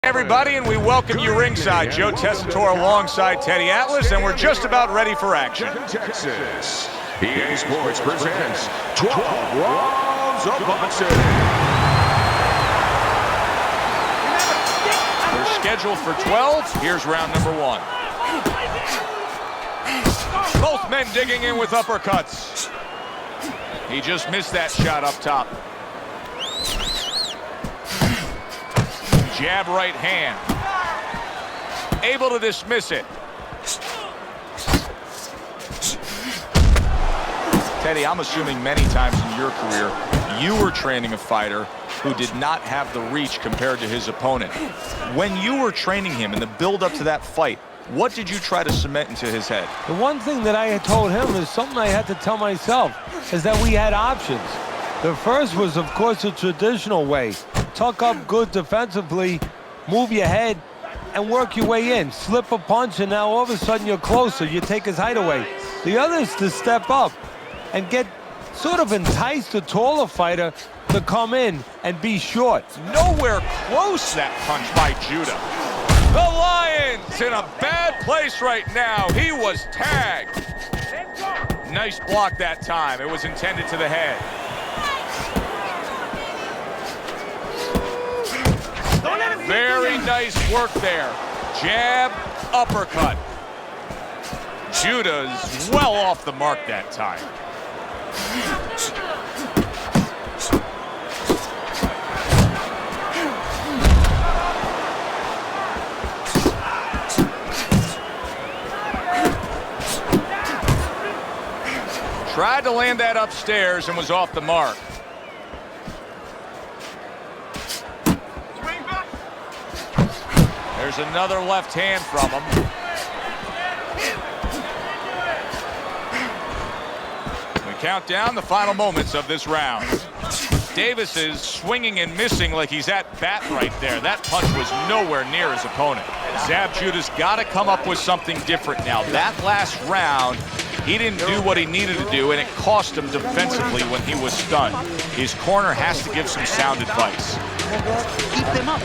Everybody, and we welcome you ringside. Joe Tessitore alongside Teddy Atlas, and we're just about ready for action. Texas, EA Sports presents 12 Rounds of Boxing. We're scheduled for 12. Here's round number 1. Both men digging in with uppercuts. He just missed that shot up top. Jab right hand. Able to dismiss it. Teddy, I'm assuming many times in your career, you were training a fighter who did not have the reach compared to his opponent. When you were training him in the build-up to that fight, what did you try to cement into his head? The one thing that I had told him is something I had to tell myself, is that we had options. The first was, of course, the traditional way. Tuck up good defensively, move your head, and work your way in. Slip a punch, and now all of a sudden you're closer. You take his height away. The other is to step up and sort of entice the taller fighter to come in and be short. Nowhere close that punch by Judah. The Lion's in a bad place right now. He was tagged. Nice block that time. It was intended to the head. Very nice work there. Jab, uppercut. Judah's well off the mark that time. Tried to land that upstairs and was off the mark. There's another left hand from him. We count down the final moments of this round. Davis is swinging and missing like he's at bat right there. That punch was nowhere near his opponent. Zab Judah's got to come up with something different now. That last round, he didn't do what he needed to do, and it cost him defensively when he was stunned. His corner has to give some sound advice. Keep them up.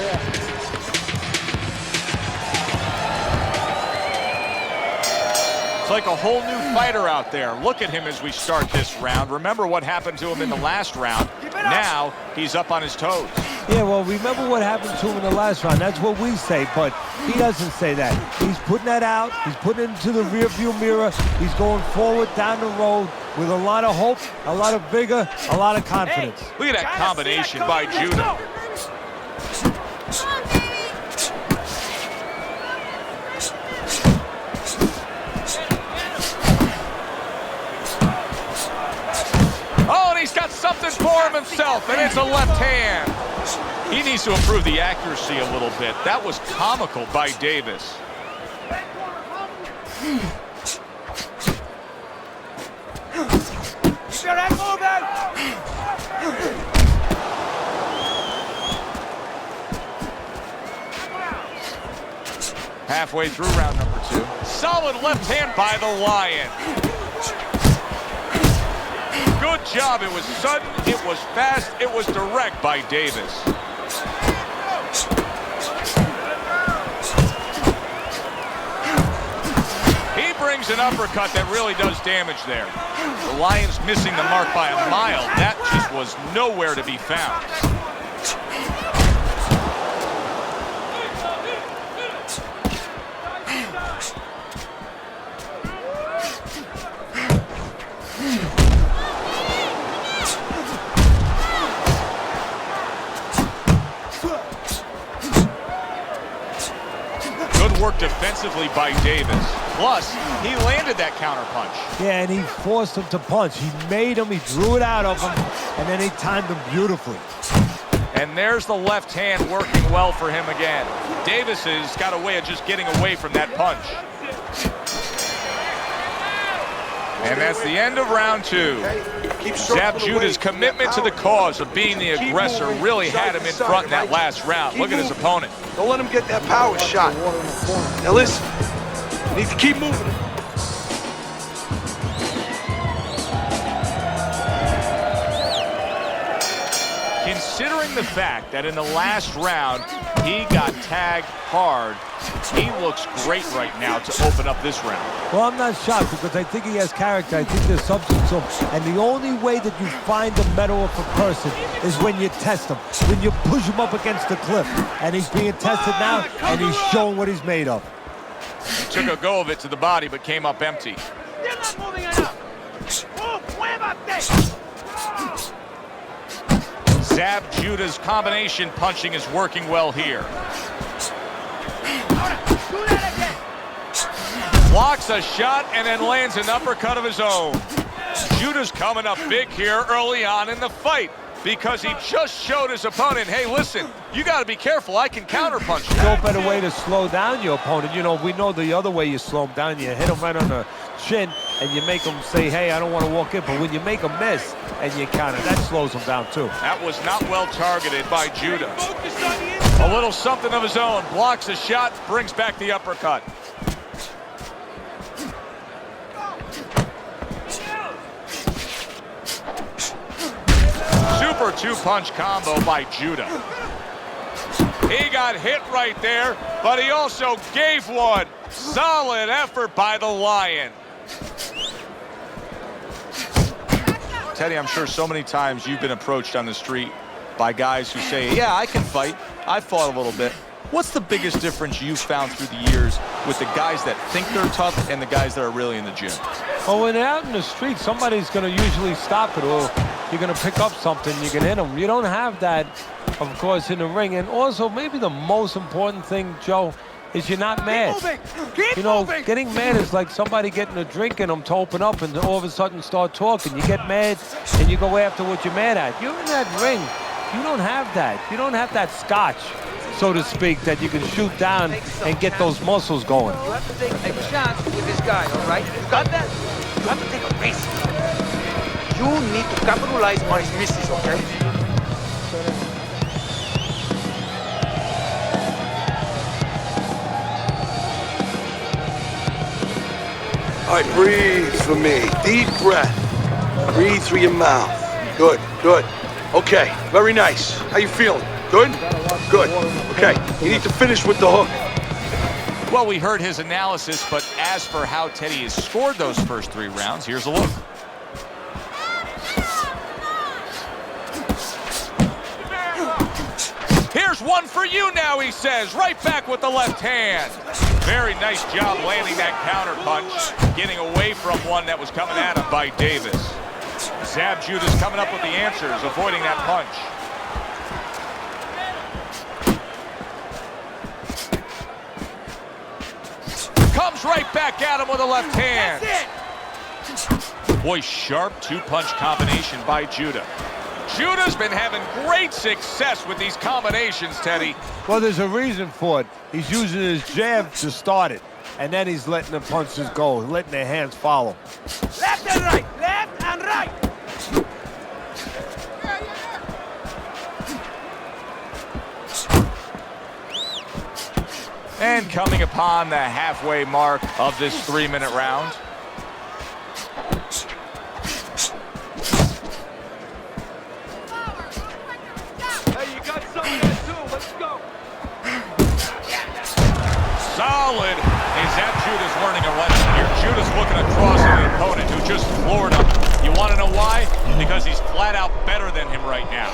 It's like a whole new fighter out there. Look at him as we start this round. Remember what happened to him in the last round. Now he's up on his toes. Yeah, well, remember what happened to him in the last round. That's what we say, but he doesn't say that. He's putting that out. He's putting it into the rearview mirror. He's going forward down the road with a lot of hope, a lot of vigor, a lot of confidence. Hey, look at that combination by Judah. He's got something for him himself, and it's a left hand. He needs to improve the accuracy a little bit. That was comical by Davis. Halfway through round number 2. Solid left hand by the Lion. Good job. It was sudden, it was fast, it was direct by Davis. He brings an uppercut that really does damage there. The Lion's missing the mark by a mile. That just was nowhere to be found. Work defensively by Davis. Plus, he landed that counter punch. Yeah, and he forced him to punch. He made him, he drew it out of him, and then he timed him beautifully. And there's the left hand working well for him again. Davis has got a way of just getting away from that punch. And that's the end of round 2. Zab Judah's commitment to the cause of being the aggressor really had him in front in that last round. Look at his opponent. Don't let him get that power shot. Now listen, he needs to keep moving. considering the fact that in the last round he got tagged hard, he looks great right now to open up this round. Well, I'm not shocked because I think he has character. I think there's substance to him. And the only way that you find the metal of a person is when you test him, when you push him up against the cliff. And he's being tested now, and he's showing what he's made of. He took a go of it to the body, but came up empty. Zab Judah's combination punching is working well here. Blocks a shot and then lands an uppercut of his own. Judah's coming up big here early on in the fight because he just showed his opponent, hey, listen, you got to be careful. I can counterpunch you. No better way to slow down your opponent. You know, we know the other way you slow him down. You hit him right on the chin and you make him say, hey, I don't want to walk in. But when you make him miss and you counter, that slows him down too. That was not well targeted by Judah. A little something of his own. Blocks a shot, brings back the uppercut. Super two-punch combo by Judah. He got hit right there, but he also gave one. Solid effort by the Lion. Teddy, I'm sure so many times you've been approached on the street by guys who say, yeah, I can fight. I fought a little bit. What's the biggest difference you've found through the years with the guys that think they're tough and the guys that are really in the gym? Well, when they're out in the street, somebody's going to usually stop it, or you're going to pick up something, you can hit them. You don't have that, of course, in the ring. And also, maybe the most important thing, Joe, is you're not mad. You know, getting mad is like somebody getting a drink in them to open up and all of a sudden start talking. You get mad and you go after what you're mad at. You're in that ring. You don't have that. You don't have that scotch, so to speak, that you can shoot down and get those muscles going. You have to take a chance with this guy, all right? You got that? You have to take a risk. You need to capitalize on his misses, okay? All right, breathe for me. Deep breath. Breathe through your mouth. Good, good. Okay, very nice. How you feeling? Good? Good. Okay, you need to finish with the hook. Well, we heard his analysis, but as for how Teddy has scored those first 3 rounds, here's a look. Here's one for you now, he says. Right back with the left hand. Very nice job landing that counter punch, getting away from one that was coming at him by Davis. Zab Judah's coming up with the answers, avoiding that punch. Comes right back at him with a left hand. Boy, sharp two-punch combination by Judah. Judah's been having great success with these combinations, Teddy. Well, there's a reason for it. He's using his jab to start it, and then he's letting the punches go, letting their hands follow. Left and right, left and right. And coming upon the halfway mark of this 3-minute round. Hey, you got some of that too. Let's go. Solid. Is that Judah's learning a lesson here? Judah's looking across at an opponent who just floored him. You want to know why? Because he's flat out better than him right now.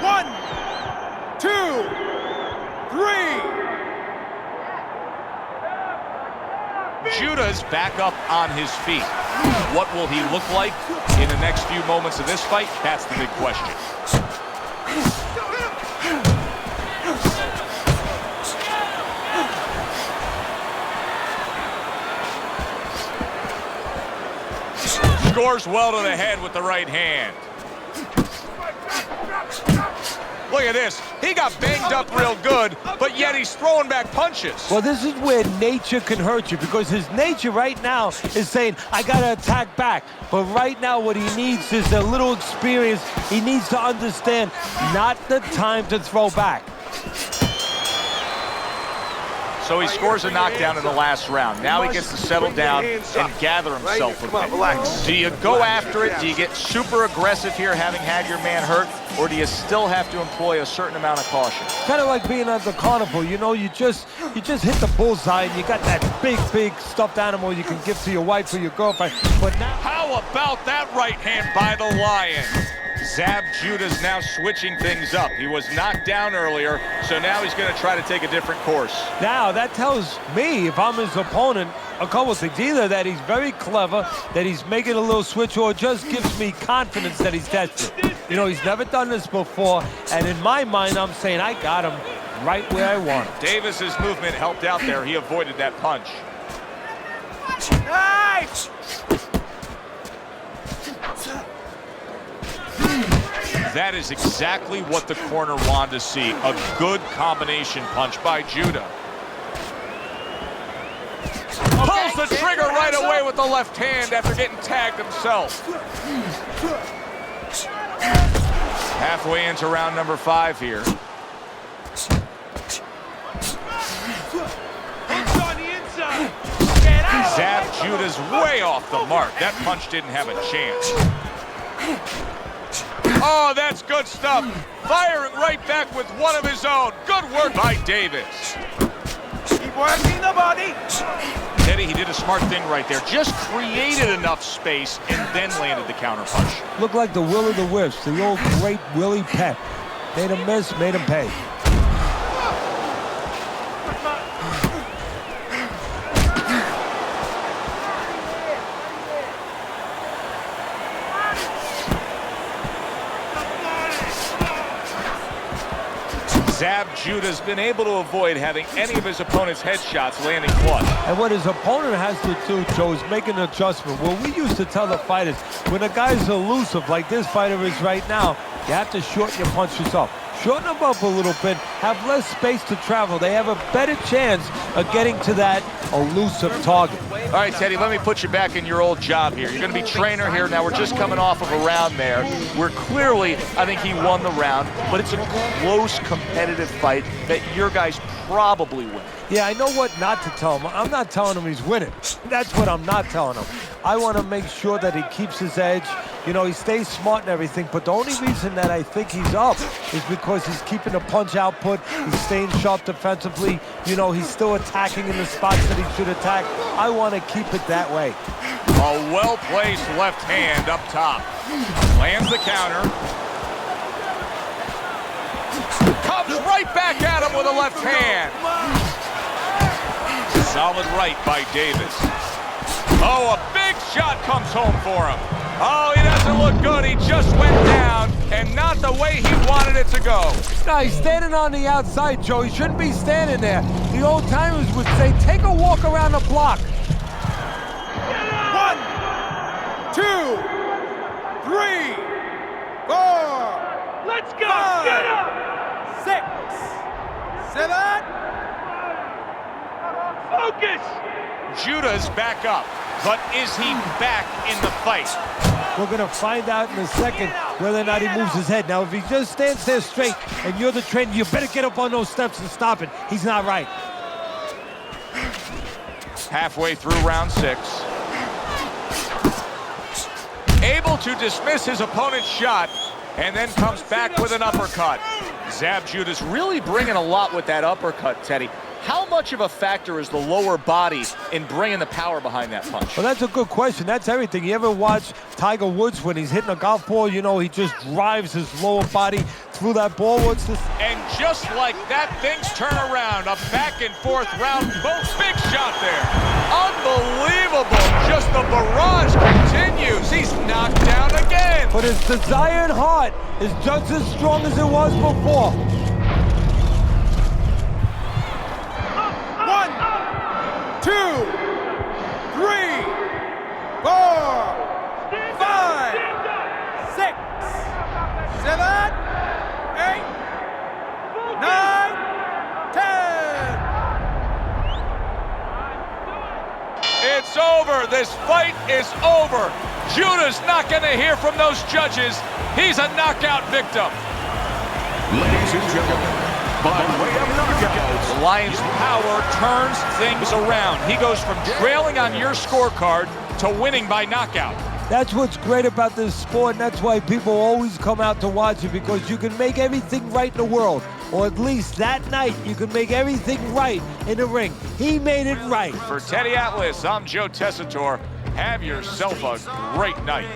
One, two, three. Judah's back up on his feet. What will he look like in the next few moments of this fight? That's the big question. Scores well to the head with the right hand. Look at this. He got banged up real good, but yet he's throwing back punches. Well, this is where nature can hurt you, because his nature right now is saying, I got to attack back. But right now what he needs is a little experience. He needs to understand not the time to throw back. So he scores a knockdown in the last round. Now he gets to settle down and gather himself a Come on, bit. relax. Do you go after it? Do you get super aggressive here, having had your man hurt? Or do you still have to employ a certain amount of caution? Kind of like being at the carnival, you know, you just hit the bullseye and you got that big stuffed animal you can give to your wife or your girlfriend. But now, how about that right hand by the Lion? Zab Judah's now switching things up. He was knocked down earlier, so now he's going to try to take a different course. now that tells me, if I'm his opponent, a couple of things. Either that he's very clever, that he's making a little switch, or it just gives me confidence that he's desperate. You know, he's never done this before, and in my mind, I'm saying I got him right where I want him. Davis's movement helped out there. He avoided that punch. Nice! That is exactly what the corner wanted to see. A good combination punch by Judah. Pulls the trigger right away with the left hand after getting tagged himself. Halfway into round number 5 here. Zab Judah's way off the mark. That punch didn't have a chance. Oh, that's good stuff. Firing right back with one of his own. Good work by Davis. Keep working the body. Teddy, he did a smart thing right there. Just created enough space and then landed the counter punch. Looked like the Will of the Wisps, the old great Willie Pep. Made him miss, made him pay. Zab Judah's been able to avoid having any of his opponent's headshots landing clutch. And what his opponent has to do, Joe, is make an adjustment. Well, we used to tell the fighters, when a guy's elusive like this fighter is right now, you have to shorten your punches up. Shorten them up a little bit, have less space to travel. They have a better chance of getting to that elusive target. All right, Teddy, let me put you back in your old job here. You're going to be trainer here. Now, we're just coming off of a round there where clearly I think he won the round, but it's a close, competitive fight that your guys probably win. Yeah, I know what not to tell him. I'm not telling him he's winning. That's what I'm not telling him. I want to make sure that he keeps his edge. You know, he stays smart and everything, but the only reason that I think he's up is because he's keeping the punch output, he's staying sharp defensively, you know, he's still attacking in the spots that he should attack. I want to keep it that way. A well-placed left hand up top. Lands the counter. Comes right back at him with a left hand. Solid right by Davis. Oh, a big shot comes home for him. Oh, he doesn't look good. He just went down, and not the way he wanted it to go. No, he's standing on the outside, Joe. He shouldn't be standing there. The old timers would say, take a walk around the block. 1, 2, 3, 4. Let's go. 5, 6, 7. Focus. Judah's back up, but is he back in the fight? We're going to find out in a second whether or not he moves his head. Now, if he just stands there straight and you're the trainer, you better get up on those steps and stop it. He's not right. Halfway through round 6. Able to dismiss his opponent's shot and then comes back with an uppercut. Zab Judah's really bringing a lot with that uppercut, Teddy. How much of a factor is the lower body in bringing the power behind that punch? Well, that's a good question. That's everything. You ever watch Tiger Woods when he's hitting a golf ball? You know, he just drives his lower body through that ball. What's this? And just like that, things turn around. A back and forth round. Both big shot there. Unbelievable. Just the barrage continues. He's knocked down again. But his desired heart is just as strong as it was before. 2, 3, 4, 5, 6, 7, 8, 9, 10. It's over. This fight is over. Judah's not going to hear from those judges. He's a knockout victim. Ladies and gentlemen, by way of knockout. The Lions' power turns things around. He goes from trailing on your scorecard to winning by knockout. That's what's great about this sport, and that's why people always come out to watch it, because you can make everything right in the world, or at least that night you can make everything right in the ring. He made it right. For Teddy Atlas, I'm Joe Tessitore. Have yourself a great night.